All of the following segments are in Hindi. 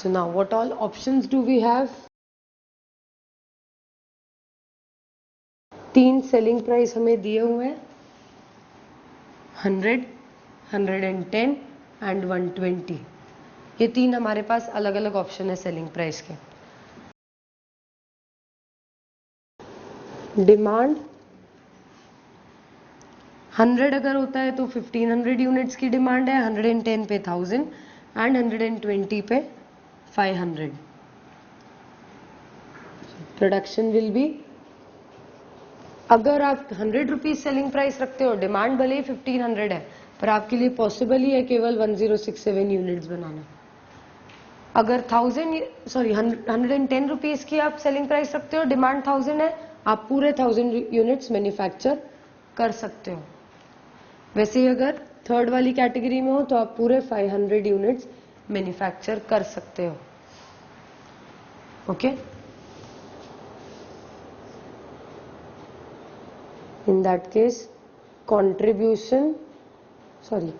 So now what all options do we have? 3 selling price हमें दिए हुए हैं, 100, 110 एंड 120. ये 3 हमारे पास अलग अलग ऑप्शन है सेलिंग प्राइस के. डिमांड 100 अगर होता है तो 1500 यूनिट्स की डिमांड है, 110 पे 1000 एंड 120 पे 500. प्रोडक्शन विल बी, अगर आप 100 रुपीज सेलिंग प्राइस रखते हो, डिमांड भले ही 1500 है, पर आपके लिए पॉसिबल ही है केवल 1067 यूनिट्स बनाना. अगर 110 रुपीज की आप सेलिंग प्राइस रखते हो, डिमांड 1000 है, आप पूरे 1000 यूनिट्स मैन्युफैक्चर कर सकते हो. वैसे ही अगर थर्ड वाली कैटेगरी में हो तो आप पूरे 500 यूनिट्स मैन्युफैक्चर कर सकते हो. Okay, in that case contribution, sorry,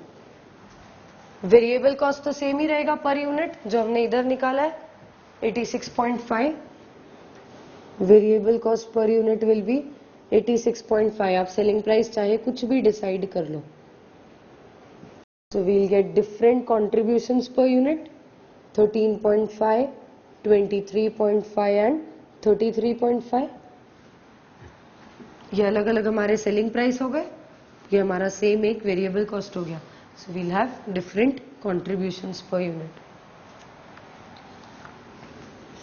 variable cost तो सेम ही रहेगा पर यूनिट जो हमने इधर निकाला है 86.5. Variable cost per unit will be 86.5. आप सेलिंग प्राइस चाहे कुछ भी डिसाइड कर लो. So we'll get different contributions per unit, 13.5, 23.5 and 33.5. ये अलग अलग हमारे सेलिंग प्राइस हो गए, ये हमारा सेम एक वेरिएबल कॉस्ट हो गया. So we'll have different contributions per unit.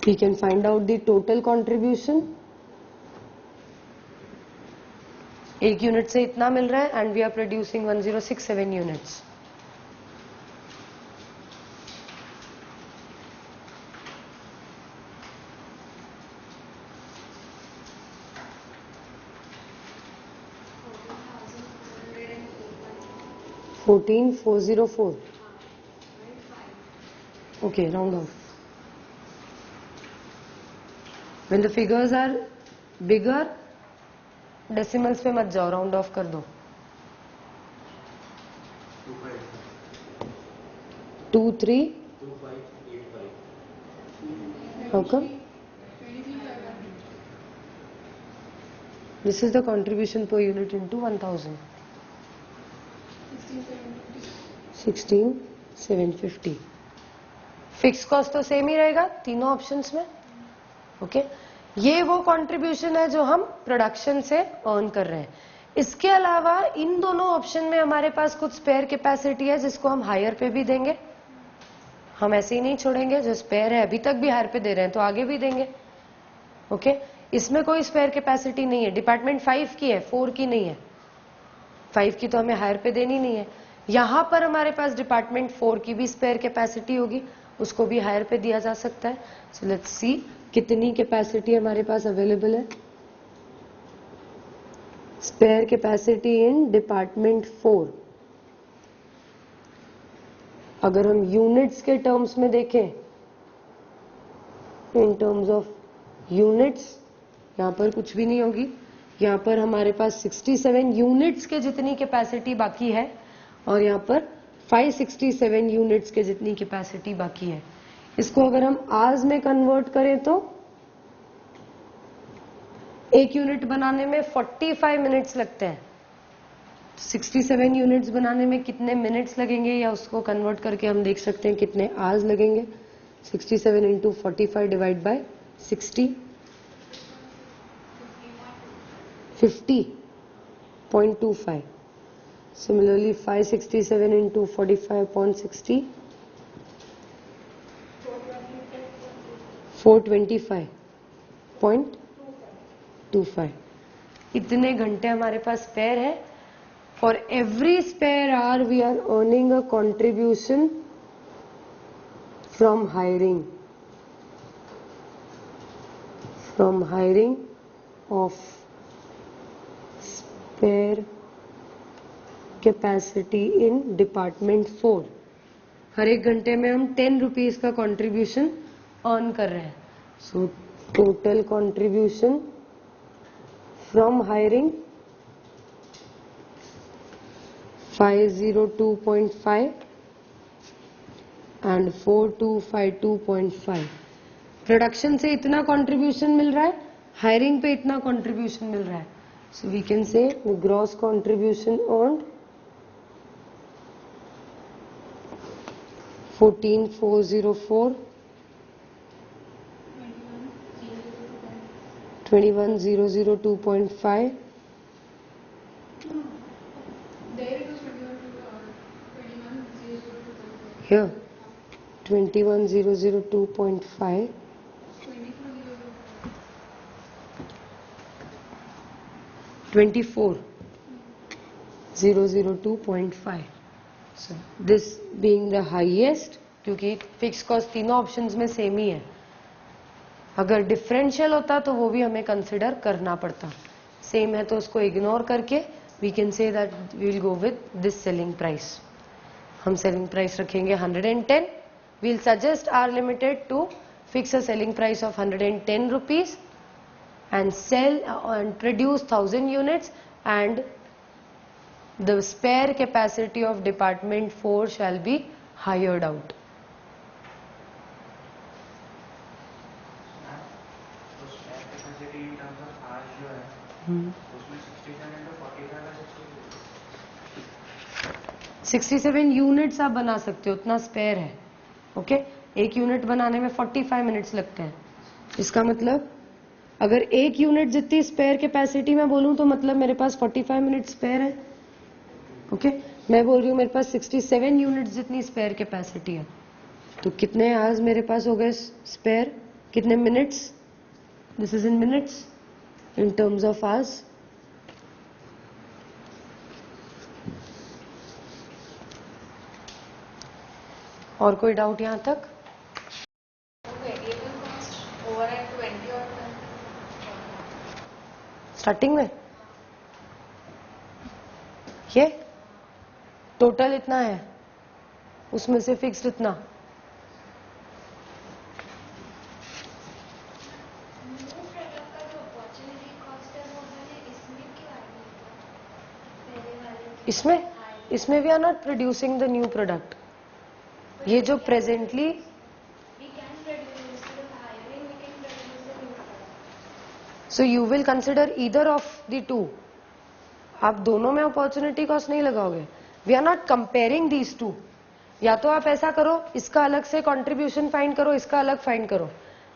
We can find out the total contribution. एक यूनिट से इतना मिल रहा है and we are producing 1067 units. $14,404. Okay, round off. When the figures are bigger, decimals पे मत जाओ, राउंड ऑफ कर दो. 2325. How come? This is the contribution per unit into 1000. 16,750. Fix cost तो सेम ही रहेगा तीनों ऑप्शंस में. ओके, ये वो कंट्रीब्यूशन है जो हम प्रोडक्शन से अर्न कर रहे हैं. इसके अलावा इन दोनों ऑप्शन में हमारे पास कुछ स्पेयर कैपेसिटी है जिसको हम हायर पे भी देंगे. हम ऐसे ही नहीं छोड़ेंगे, जो स्पेयर है अभी तक भी हायर पे दे रहे हैं तो आगे भी देंगे. ओके, इसमें कोई स्पेयर कैपेसिटी नहीं है. डिपार्टमेंट 5 की है, 4 की नहीं है. 5 की तो हमें हायर पे देनी नहीं है. यहां पर हमारे पास डिपार्टमेंट 4 की भी स्पेयर कैपेसिटी होगी, उसको भी हायर पे दिया जा सकता है. सो लेट्स सी कितनी कैपेसिटी हमारे पास अवेलेबल है. स्पेयर कैपेसिटी इन डिपार्टमेंट 4, अगर हम यूनिट्स के टर्म्स में देखें, इन टर्म्स ऑफ यूनिट्स, यहां पर कुछ भी नहीं होगी. यहां पर हमारे पास 67 यूनिट्स के जितनी कैपेसिटी बाकी है और यहां पर 567 यूनिट्स के जितनी कैपेसिटी बाकी है. इसको अगर हम आवर्स में कन्वर्ट करें तो एक यूनिट बनाने में 45 मिनट्स लगते हैं. 67 यूनिट्स बनाने में कितने मिनट्स लगेंगे या उसको कन्वर्ट करके हम देख सकते हैं कितने आवर्स लगेंगे. 67 into 45 divide by 60, 50.25. Similarly, 567 into 45.60, 425.25. इतने घंटे हमारे पास स्पेयर है. For every spare hour we are earning a contribution from hiring of spare capacity in department 4. हर एक घंटे में हम 10 रुपीज का कंट्रीब्यूशन अर्न कर रहे हैं. So total contribution from hiring 502.5 and 4252.5. Production से इतना कंट्रीब्यूशन मिल रहा है, हायरिंग पे इतना कंट्रीब्यूशन मिल रहा है. So we can say gross contribution on 14404, 21002.5. Here 21002.5, 24002.5. So this being the highest, क्योंकि फिक्स कॉस्ट तीनों ऑप्शंस में सेम ही है. अगर डिफरेंशियल होता तो वो भी हमें कंसिडर करना पड़ता. सेम है तो उसको इग्नोर करके we can say that we will go with this selling price. हम सेलिंग प्राइस रखेंगे 110. We'll suggest are limited to fix a selling price of 110 rupees and sell and produce 1000 units, and the spare capacity of department 4 shall be hired out. तो spare capacity in terms of hours जो है उसमें 67 into 45 67 यूनिट्स आप बना सकते हो, उतना स्पेयर है. ओके, एक यूनिट बनाने में 45 मिनट्स लगते हैं. इसका मतलब अगर एक यूनिट जितनी स्पेयर कैपेसिटी में बोलूं तो मतलब मेरे पास 45 मिनट स्पेयर है. ओके, मैं बोल रही हूँ मेरे पास 67 यूनिट जितनी स्पेयर कैपेसिटी है. तो कितने आवर्स मेरे पास हो गए स्पेयर, कितने minutes? This is in minutes, in terms of hours. और कोई डाउट यहां तक? स्टार्टिंग में ये टोटल इतना है, उसमें से फिक्स्ड इतना. इसमें we are not producing the new product. ये जो presently so you will consider either of the two. आप दोनों में अपॉर्चुनिटी कॉस्ट नहीं लगाओगे. We are not comparing these two. या तो आप ऐसा करो, इसका अलग से कंट्रीब्यूशन फाइंड करो, इसका अलग फाइंड करो,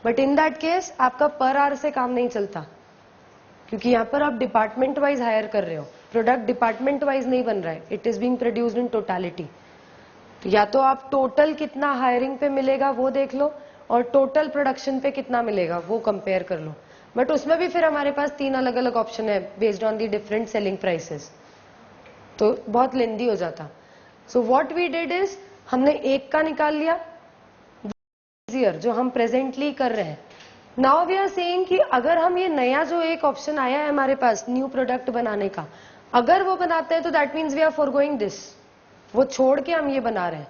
बट इन दैट केस आपका पर आवर से काम नहीं चलता, क्योंकि यहां पर आप डिपार्टमेंट वाइज हायर कर रहे हो. प्रोडक्ट डिपार्टमेंट वाइज नहीं बन रहा है, it is being produced in totality. तो या तो आप टोटल कितना हायरिंग पे मिलेगा वो देख लो, और टोटल प्रोडक्शन पे कितना मिलेगा वो कंपेयर कर लो. बट उसमें भी फिर हमारे पास 3 अलग अलग ऑप्शन है based on the different selling prices, तो बहुत लेंदी हो जाता. So what we did is, हमने एक का निकाल लिया जो हम प्रेजेंटली कर रहे हैं. नाउ वी आर सेइंग कि अगर हम ये नया जो एक ऑप्शन आया है हमारे पास न्यू प्रोडक्ट बनाने का, अगर वो बनाते हैं तो that means we are forgoing this. वो छोड़ के हम ये बना रहे हैं,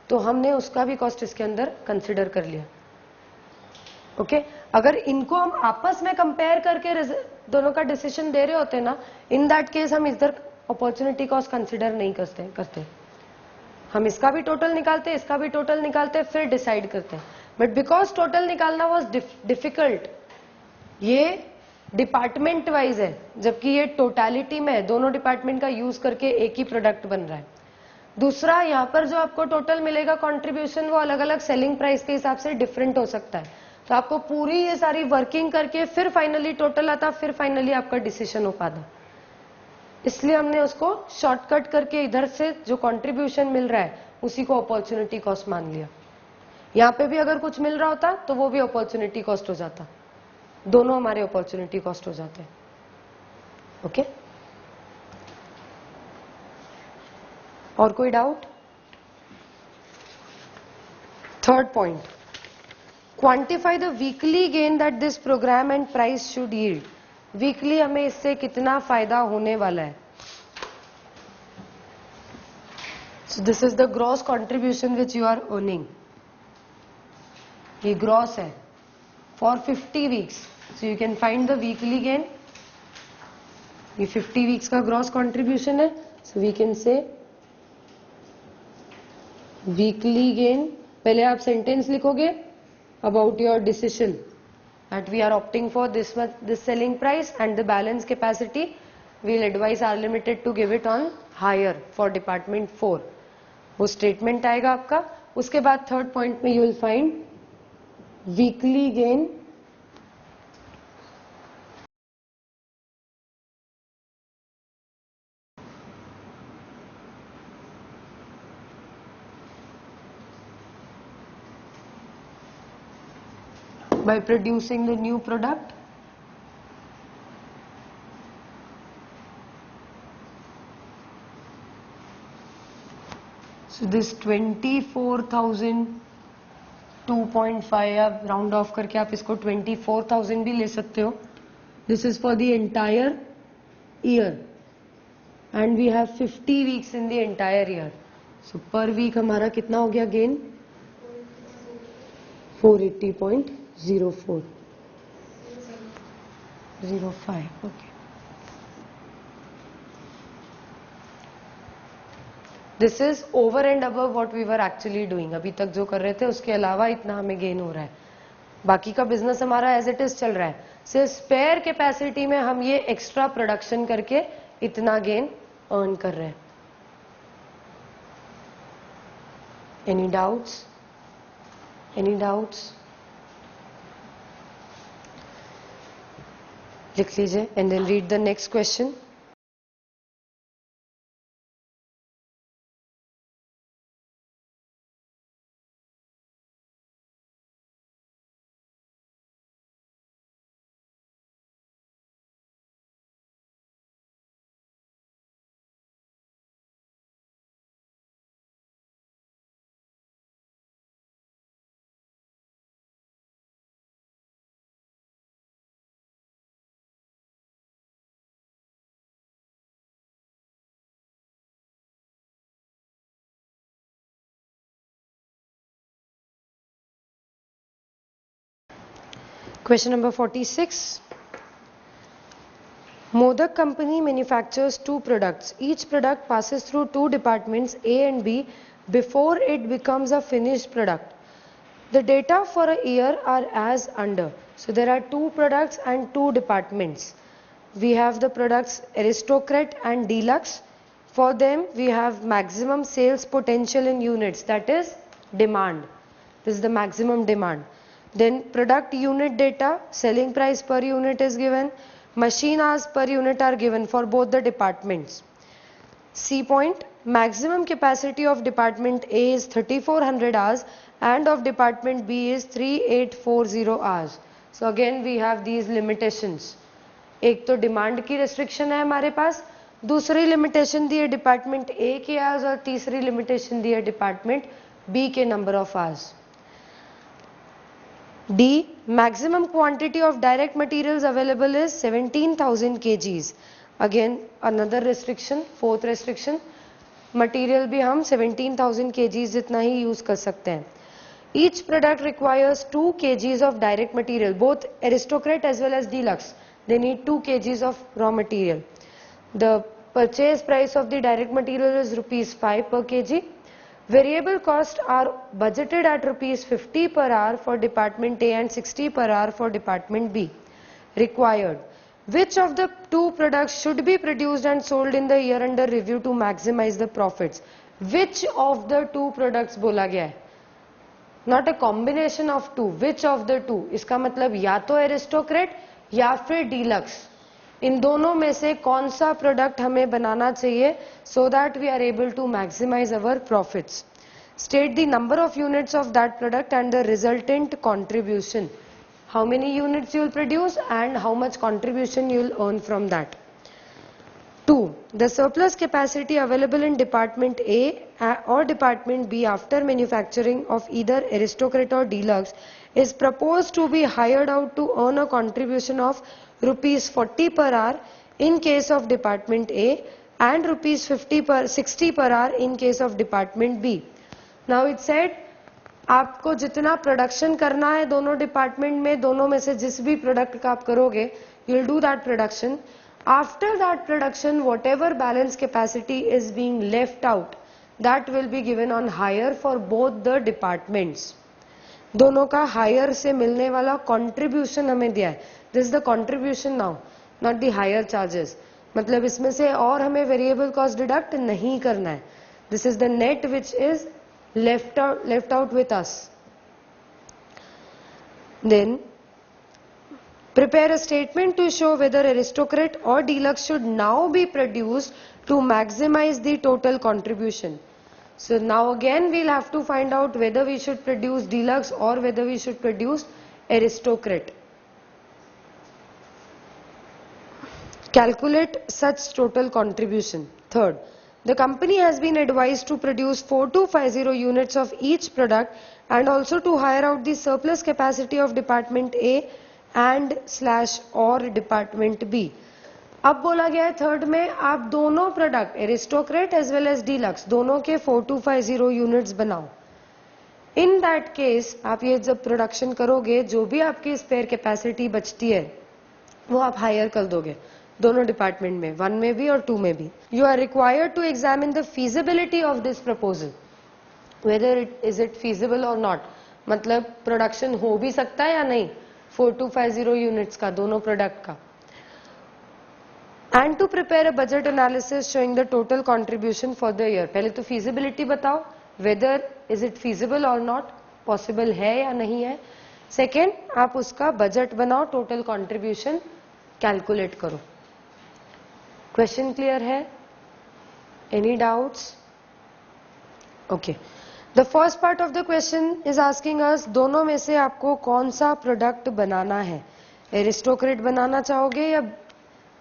तो हमने उसका भी कॉस्ट इसके अंदर कंसिडर कर लिया. ओके, अगर इनको हम आपस में कंपेयर करके दोनों का डिसीजन दे रहे होते ना, इन दैट केस हम इधर अपॉर्चुनिटी कॉस्ट कंसिडर नहीं करते. हम इसका भी टोटल निकालते, इसका भी टोटल निकालते, फिर डिसाइड करते हैं. बट बिकॉज टोटल निकालना वॉज डिफिकल्ट, ये डिपार्टमेंट वाइज है, जबकि ये टोटालिटी में है, दोनों डिपार्टमेंट का यूज करके एक ही प्रोडक्ट बन रहा है. दूसरा, यहाँ पर जो आपको टोटल मिलेगा कंट्रीब्यूशन, वो अलग अलग सेलिंग प्राइस के हिसाब से डिफरेंट हो सकता है. तो आपको पूरी ये सारी वर्किंग करके फिर फाइनली टोटल आता, फिर फाइनली आपका डिसीजन हो पाता. इसलिए हमने उसको शॉर्टकट करके इधर से जो कंट्रीब्यूशन मिल रहा है उसी को अपॉर्चुनिटी कॉस्ट मान लिया. यहाँ पे भी अगर कुछ मिल रहा होता तो वो भी अपॉर्चुनिटी कॉस्ट हो जाता. दोनों हमारे अपॉर्चुनिटी कॉस्ट हो जाते हैं. ओके, और कोई doubt? Third point, quantify the weekly gain that this programme and price should yield. Weekly हमें इससे कितना फायदा होने वाला है. So this is the gross contribution which you are earning. ये ग्रॉस है for 50 weeks. So you can find the weekly gain. ये 50 वीक्स का ग्रॉस कंट्रीब्यूशन है. So we can say weekly gain पहले आप सेंटेंस लिखोगे about your decision that we are opting for this selling price and the balance capacity we'll advise R Limited to give it on higher for department 4. वो स्टेटमेंट आएगा आपका. उसके बाद थर्ड पॉइंट में you will find weekly gain by producing the new product. So this 24,000 2.5 आप राउंड ऑफ करके आप इसको 24,000 भी ले सकते हो. This is for the entire year and we have 50 weeks in the entire year. So per week हमारा कितना हो गया gain? 480.04 05. Okay. This is over and above what we were actually doing. अभी तक जो कर रहे थे उसके अलावा इतना हमें गेन हो रहा है. बाकी का बिजनेस हमारा एज इट इज चल रहा है. सिर्फ स्पेयर कैपेसिटी में हम ये एक्स्ट्रा प्रोडक्शन करके इतना गेन अर्न कर रहे हैं. Any doubts? Any doubts? लिख लीजिए and then read the next question. Question number 46. Modak company manufactures two products. Each product passes through two departments A and B before it becomes a finished product. The data for a year are as under. So there are two products and two departments. We have the products Aristocrat and Deluxe. For them we have maximum sales potential in units, that is demand. This is the maximum demand. Then product unit data, selling price per unit is given, machine hours per unit are given for both the departments. C point, maximum capacity of department A is 3400 hours and of department B is 3840 hours. So again we have these limitations. एक तो डिमांड की रेस्ट्रिक्शन है हमारे पास, दूसरी लिमिटेशन दी है डिपार्टमेंट ए के आवर्स और तीसरी लिमिटेशन दी है डिपार्टमेंट बी के number of hours. D, maximum quantity of direct materials available is 17,000 kgs. Again another restriction, fourth restriction. Material भी हम 17,000 kgs जितना ही यूज कर सकते हैं. Each product requires 2 kgs of direct material. Both Aristocrat as well as Deluxe, they need 2 kgs of raw material. The purchase price of the direct material is rupees 5 per kg. Variable costs are budgeted at rupees 50 per hour for department A and 60 per hour for department B. Required. Which of the two products should be produced and sold in the year under review to maximize the profits? Which of the two products बोला गया है? Not a combination of two. Which of the two? इसका मतलब या तो Aristocrat या फिर Deluxe. इन दोनों में से कौन सा प्रोडक्ट हमें बनाना चाहिए so that we are able to maximize our profits. State the number of units of that product and the resultant contribution. How many units you will produce and how much contribution you will earn from that. 2. The surplus capacity available in department A or department B after manufacturing of either Aristocrat or Deluxe is proposed to be hired out to earn a contribution of rupees 40 per hour in case of department A and rupees 60 per hour in case of department B. Now it said आपको जितना प्रोडक्शन करना है दोनों डिपार्टमेंट में, दोनों में से जिस भी प्रोडक्ट का आप करोगे you will do that production. After that production, whatever balance capacity is being left out, that will be given on hire for both the departments. दोनों का हायर से मिलने वाला कंट्रीब्यूशन हमें दिया है. This is the contribution now, not the higher charges. मतलब इसमें से और हमें वेरिएबल कॉस्ट डिडक्ट नहीं करना है. This is the net which is left out with us. Then prepare a statement to show whether aristocrat or deluxe should now be produced to maximize the total contribution. So now again we'll have to find out whether we should produce deluxe or whether we should produce aristocrat. Calculate such total contribution. Third, the company has been advised to produce 4250 units of each product and also to hire out the surplus capacity of department A and / और डिपार्टमेंट बी. अब बोला गया है थर्ड में आप दोनों product aristocrat as well as deluxe दोनों के 4250 यूनिट्स बनाओ. इन दैट केस आप ये जब प्रोडक्शन करोगे जो भी आपकी स्पेयर कैपेसिटी बचती है वो आप हायर कर दोगे दोनों डिपार्टमेंट में, 1 में भी और 2 में भी. You are required to examine the feasibility of this proposal, whether is it feasible or not. मतलब प्रोडक्शन हो भी सकता है या नहीं 4250 यूनिट्स का दोनों प्रोडक्ट का. And to prepare a budget analysis showing the total contribution for the year. पहले तो फीजिबिलिटी बताओ, whether is it feasible or not, possible है या नहीं है. सेकेंड, आप उसका बजट बनाओ, टोटल कंट्रीब्यूशन कैलकुलेट करो. क्वेश्चन क्लियर है? Any doubts? Okay. The first part of the question is asking us दोनों में से आपको कौन सा प्रोडक्ट बनाना है. एरिस्टोक्रेट बनाना चाहोगे या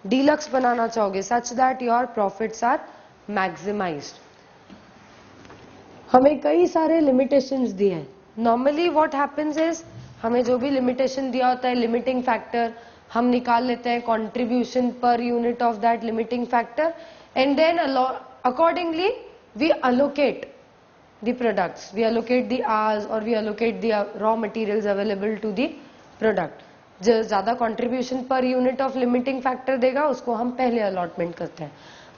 डीलक्स बनाना चाहोगे such that your profits are maximised. हमें कई सारे लिमिटेशंस दिए हैं. नॉर्मली व्हाट हैपेंस इज हमें जो भी लिमिटेशन दिया होता है लिमिटिंग फैक्टर हम निकाल लेते हैं contribution per unit of that limiting factor and then accordingly we allocate the products, we allocate the hours or we allocate the raw materials available to the product. जो ज्यादा contribution per unit of limiting factor देगा उसको हम पहले allotment करते हैं.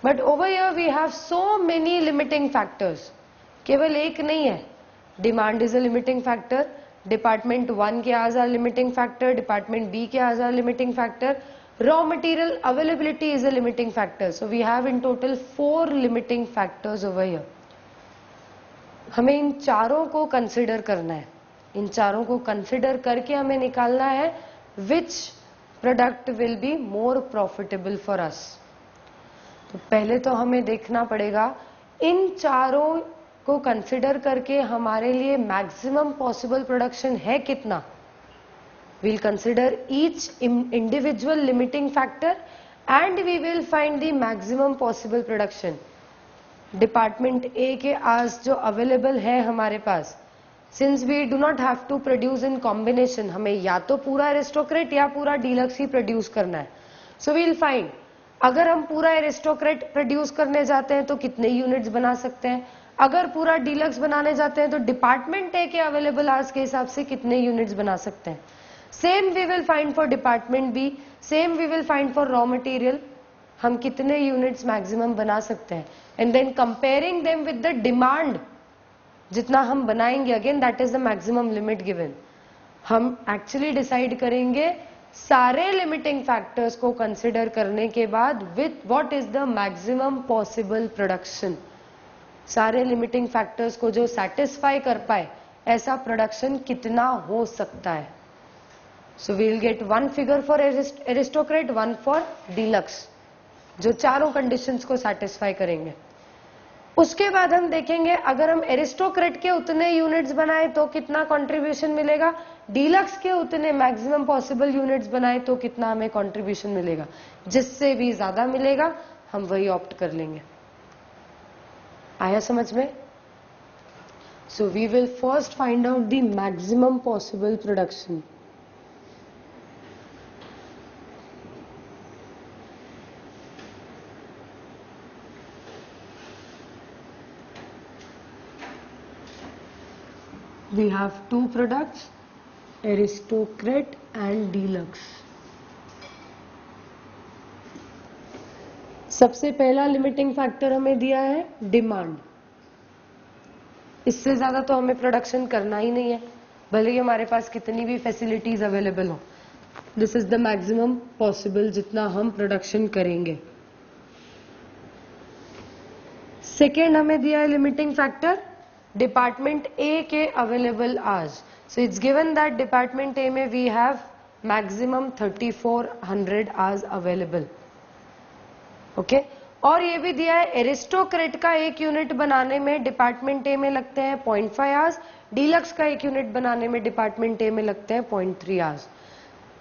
But over here we have so many limiting factors. केवल एक नहीं है. Demand is a limiting factor, department 1 के hours are limiting factor, department B के hours are limiting factor, raw material availability is a limiting factor. So we have in total 4 limiting factors over here. हमें इन चारों को कंसिडर करना है. इन चारों को कंसिडर करके हमें निकालना है which product will be more profitable for us. तो पहले तो हमें देखना पड़ेगा इन चारों को कंसिडर करके हमारे लिए मैक्सिमम पॉसिबल प्रोडक्शन है कितना. We'll consider each individual limiting factor and we will find the maximum possible production. Department A के आज जो अवेलेबल है हमारे पास, since we do not have to produce in combination, हमें या तो पूरा एरिस्टोक्रेट या पूरा डीलक्स ही प्रोड्यूस करना है. सो वी विल फाइंड अगर हम पूरा एरिस्टोक्रेट प्रोड्यूस करने जाते हैं तो कितने यूनिट्स बना सकते हैं, अगर पूरा डीलक्स बनाने जाते हैं तो डिपार्टमेंट ए के अवेलेबल आवर्स के हिसाब से कितने यूनिट्स बना सकते हैं. Same we will find for department B, same we will find for raw material, हम कितने यूनिट्स मैक्सिमम बना सकते हैं. And then comparing them with the demand, जितना हम बनाएंगे again that is the maximum limit given. हम एक्चुअली डिसाइड करेंगे सारे लिमिटिंग फैक्टर्स को कंसिडर करने के बाद with what is the maximum possible production. सारे लिमिटिंग फैक्टर्स को जो सेटिस्फाई कर पाए ऐसा प्रोडक्शन कितना हो सकता है. So we will get 1 figure for aristocrat, 1 for deluxe, जो चारों कंडीशंस को सेटिस्फाई करेंगे. उसके बाद हम देखेंगे अगर हम एरिस्टोक्रेट के उतने यूनिट्स बनाए तो कितना कंट्रीब्यूशन मिलेगा, डीलक्स के उतने मैक्सिमम पॉसिबल यूनिट्स बनाए तो कितना हमें कंट्रीब्यूशन मिलेगा. जिससे भी ज्यादा मिलेगा हम वही ऑप्ट कर लेंगे. आया समझ में? So we will first find out the maximum possible production. We have 2 products, aristocrat and deluxe. सबसे पहला लिमिटिंग फैक्टर हमें दिया है डिमांड. इससे ज्यादा तो हमें प्रोडक्शन करना ही नहीं है, भले ही हमारे पास कितनी भी फैसिलिटीज अवेलेबल हो। This is the maximum possible जितना हम प्रोडक्शन करेंगे। सेकेंड हमें दिया है लिमिटिंग फैक्टर डिपार्टमेंट ए के available hours. So it's given that department A में we have maximum 3400 hours available. Okay, और ये भी दिया है एरिस्टोक्रेट का एक यूनिट बनाने में डिपार्टमेंट ए में लगते हैं 0.5 आवर्स, डीलक्स का एक यूनिट बनाने में डिपार्टमेंट ए में लगते हैं 0.3 hours.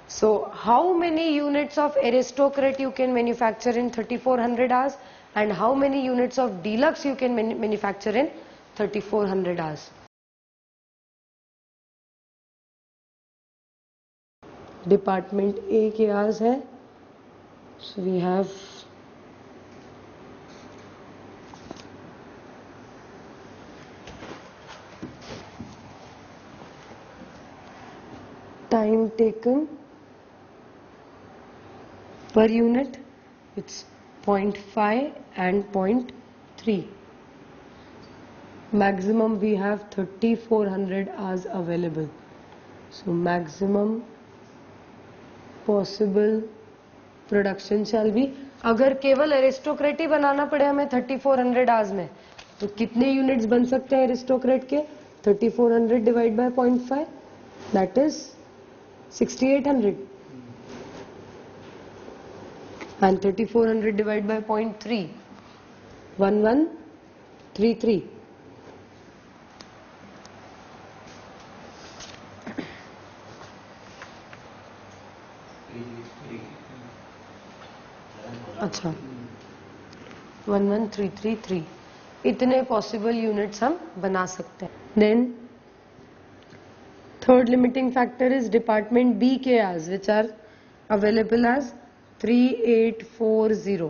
So how many units of aristocrat you can manufacture in 3400 hours and how many units of deluxe you can manufacture in 3400 hours? Department A के hours है, so we have time taken per unit, it's 0.5 and 0.3. Maximum we have 3400 hours available. So maximum possible production shall be, अगर केवल एरिस्टोक्रेट ही बनाना पड़े हमें 3400 आवर्स में, तो कितने यूनिट्स बन सकते हैं एरिस्टोक्रेट के? 3400 divide by 0.5, that is 6800, and 3400 divided by 0.3, 1133. अच्छा, 11333 इतने पॉसिबल यूनिट्स हम बना सकते हैं। Then third limiting factor is department B के hours which are available as 3840,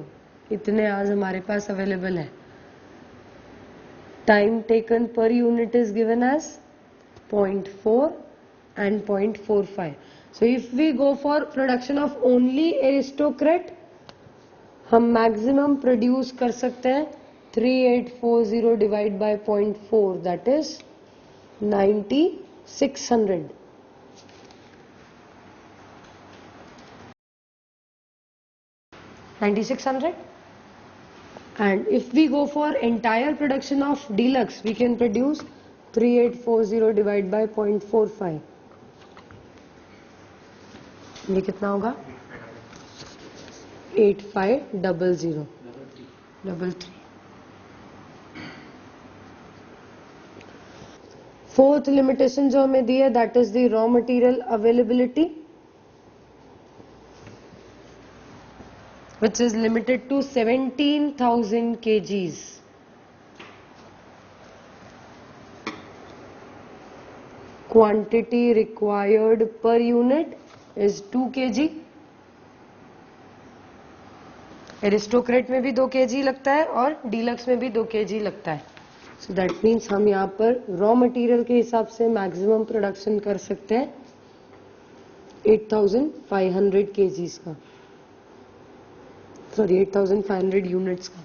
इतने आवर्स हमारे पास अवेलेबल है। Time taken per unit is given as 0.4 and 0.45. So if we go for production of only aristocrat, हम मैक्सिमम प्रोड्यूस कर सकते हैं 3840 divide by 0.4, that is 9600. And if we go for entire production of deluxe, we can produce 3840 divided by 0.45. ये कितना होगा? 850033. फोर्थ लिमिटेशन जो हमें दी है that is the raw material availability which is limited to 17,000 kgs. Quantity required per unit is 2 kg. Aristocrat में भी 2 kg लगता है और डीलक्स में भी 2 kg लगता है। सो दैट मीन्स हम यहाँ पर रॉ मटेरियल के हिसाब से मैक्सिमम प्रोडक्शन कर सकते हैं 8500 kgs का, सॉरी 8500 यूनिट्स का।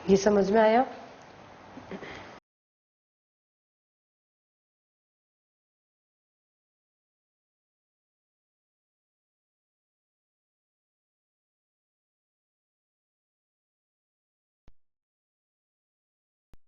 ये समझ में आया?